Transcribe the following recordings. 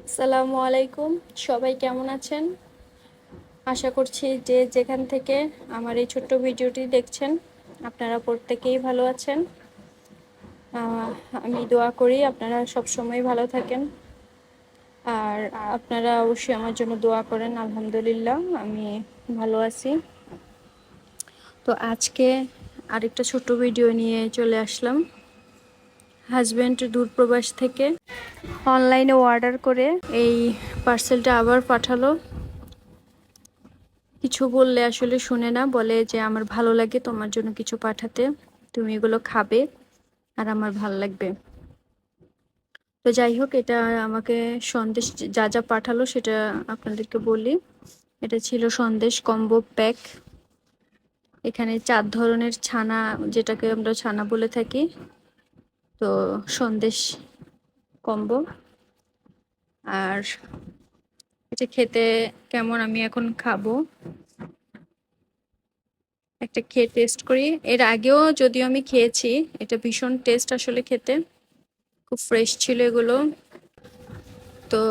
আসসালামু আলাইকুম। সবাই কেমন আছেন? আশা করছি যে যেখান থেকে আমার এই ছোট্ট ভিডিওটি দেখছেন আপনারা প্রত্যেকেই ভালো আছেন। আহ, আমি দোয়া করি আপনারা সবসময় ভালো থাকেন, আর আপনারা অবশ্যই আমার জন্য দোয়া করেন। আলহামদুলিল্লাহ আমি ভালো আছি। তো আজকে আরেকটা ছোট্ট ভিডিও নিয়ে চলে আসলাম। হাজব্যান্ড দূরপ্রবাস থেকে অনলাইনে অর্ডার করে এই পার্সেলটা আবার পাঠালো। কিছু বললে আসলে শুনে না, বলে যে আমার ভালো লাগে তোমার জন্য কিছু পাঠাতে, তুমি এগুলো খাবে আর আমার ভাল লাগবে। তো যাই হোক, এটা আমাকে সন্দেশ যা যা পাঠালো সেটা আপনাদেরকে বলি। এটা ছিল সন্দেশ কম্বো প্যাক। এখানে 4 ধরনের ছানা, যেটাকে আমরা ছানা বলে থাকি, তো সন্দেশ কম্বো। আর এটা খেতে কেমন আমি এখন খাবো, একটা খেয়ে টেস্ট করি। এর আগেও যদিও আমি খেয়েছি, এটা ভীষণ টেস্ট আসলে খেতে, খুব ফ্রেশ ছিল এগুলো। তো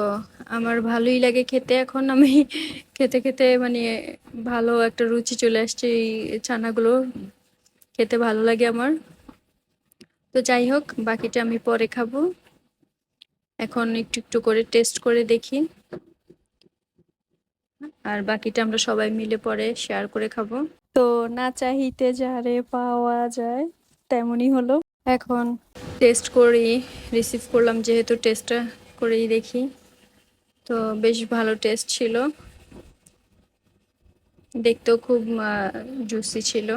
আমার ভালোই লাগে খেতে। এখন আমি খেতে খেতে মানে ভালো একটা রুচি চলে আসছে, এই ছানাগুলো খেতে ভালো লাগে আমার। তো যাই হোক, বাকিটা আমি পরে খাবো। এখন একটু একটু করে টেস্ট করে দেখি, আর বাকিটা আমরা সবাই মিলে পরে শেয়ার করে খাবো। তো না চাহিতে যারে পাওয়া যায়, তেমনই হলো। এখন টেস্ট করি, রিসিভ করলাম যেহেতু, টেস্টটা করেই দেখি। তো বেশ ভালো টেস্ট ছিল, দেখতেও খুব জুসি ছিল,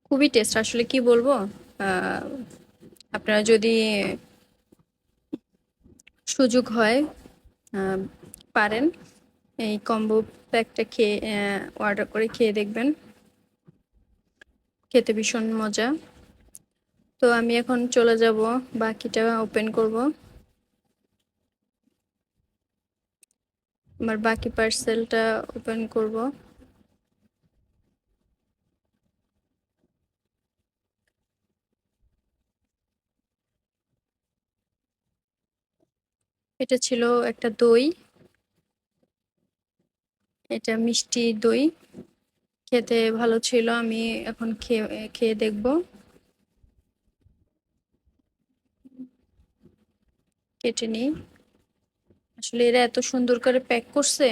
খুবই টেস্ট। আসলে কি বলবো, আহ, আপনারা যদি সুযোগ হয় আহ, পারেন এই কম্বো প্যাকটা খেয়ে অর্ডার করে খেয়ে দেখবেন, খেতে ভীষণ মজা। তো আমি এখন চলে যাব, বাকিটা ওপেন করব। আমার বাকি পার্সেলটা ওপেন করব। এটা ছিল একটা দই, এটা মিষ্টি দই, খেতে ভালো ছিল। আমি এখন খেয়ে খেয়ে দেখব, কেটে নিই। আসলে এরা এত সুন্দর করে প্যাক করছে,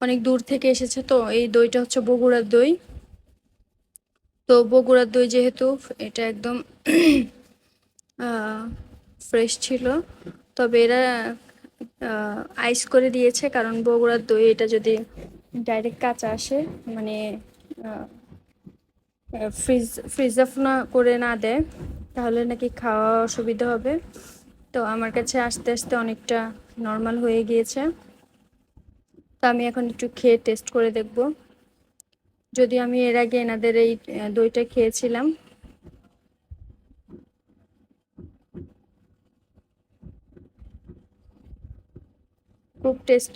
অনেক দূর থেকে এসেছে। তো এই দইটা হচ্ছে বগুড়ার দই। তো বগুড়ার দই যেহেতু, এটা একদম ফ্রেশ ছিল। তবে এরা আইস করে দিয়েছে, কারণ বগুড়ার দই এটা যদি ডাইরেক্ট কাঁচা আসে, মানে ফ্রিজ অফ না করে না দেয়, তাহলে নাকি খাওয়া অসুবিধা হবে। তো আমার কাছে আস্তে আস্তে অনেকটা নর্মাল হয়ে গিয়েছে। তো আমি এখন একটু খেয়ে টেস্ট করে দেখব। যদি আমি এর আগে এনাদের এই দইটা খেয়েছিলাম, খুব টেস্ট,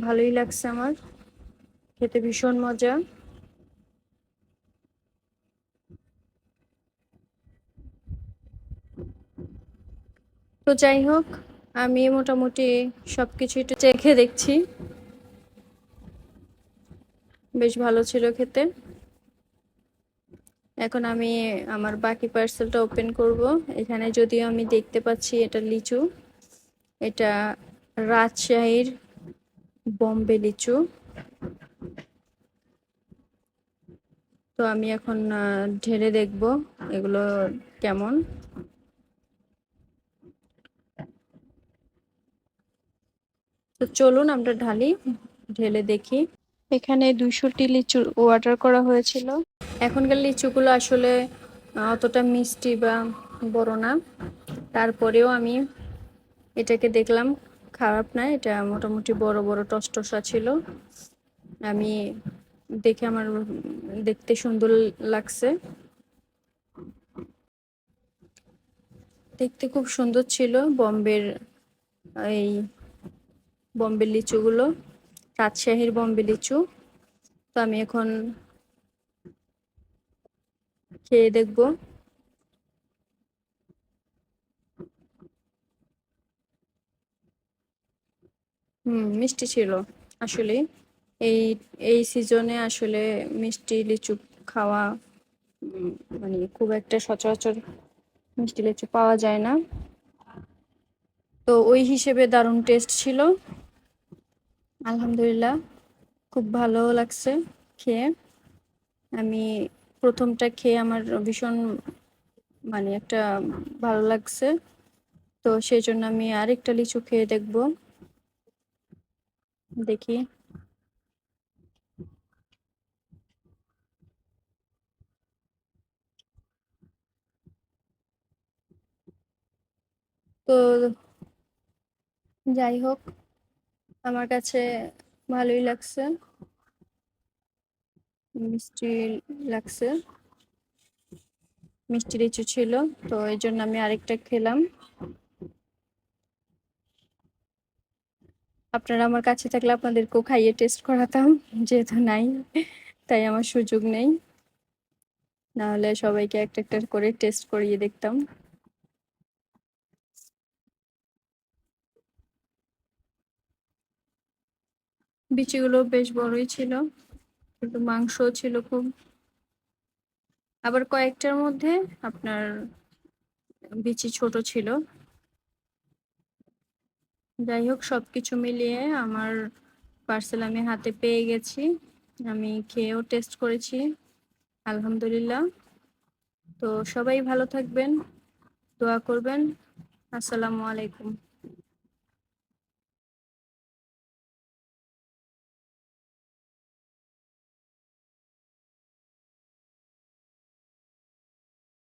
ভালোই লাগছে আমার, খেতে ভীষণ মজা। তো যাই হোক, আমি মোটামুটি সবকিছু একটু চেখে দেখছি, বেশ ভালো ছিল খেতে। এখন আমি আমার বাকি পার্সেলটা ওপেন করব। এখানে যদিও আমি দেখতে পাচ্ছি এটা লিচু, এটা রাজশাহীর বম্বে লিচু। তো আমি এখন ঢেলে দেখব এগুলো কেমন। তো চলুন আমরা ঢালি, ঢেলে দেখি। এখানে 200টি লিচু অর্ডার করা হয়েছিল। এখনকার লিচুগুলো আসলে অতটা মিষ্টি বা বড় না, তারপরেও আমি এটাকে দেখলাম খারাপ না, এটা মোটামুটি বড় বড় টসটসা ছিল। আমি দেখে আমার দেখতে সুন্দর লাগছে, দেখতে খুব সুন্দর ছিল বম্বের এই বম্বের লিচুগুলো, রাজশাহীর বম্বে লিচু। তো আমি এখন খেয়ে দেখব। মিষ্টি ছিল আসলে। এই এই সিজনে আসলে মিষ্টি লিচু খাওয়া উম, মানে খুব একটা সচরাচর মিষ্টি লিচু পাওয়া যায় না। তো ওই হিসেবে দারুণ টেস্ট ছিল। আলহামদুলিল্লাহ, খুব ভালো লাগছে খেয়ে। আমি প্রথমটা খেয়ে আমার ভীষণ একটা ভালো লাগছে। তো সেই জন্য আমি আরেকটা লিচু খেয়ে দেখবো, দেখি। তো যাই হোক, আমার কাছে ভালোই লাগছে, মিষ্টি লাগছে, মিষ্টি লিচু ছিল। তো এই জন্য আমি আরেকটা খেলাম। আপনারা আমার কাছে থাকলে আপনাদেরকেও খাইয়ে টেস্ট করাতাম, যেহেতু নাই তাই আমার সুযোগ নেই, না হলে সবাইকে একটা একটা করে টেস্ট করিয়ে দেখতাম। বিচিগুলো বেশ বড়ই ছিল, কিন্তু মাংস ছিল খুব। আবার কয়েকটার মধ্যে আপনার বিচি ছোট ছিল। যাই হোক, সবকিছু মিলিয়ে আমার পার্সেল আমি হাতে পেয়ে গেছি। আমি খেয়েও টেস্ট করেছি, আলহামদুলিল্লাহ। তো সবাই ভালো থাকবেন, দোয়া করবেন। আসসালামু আলাইকুম।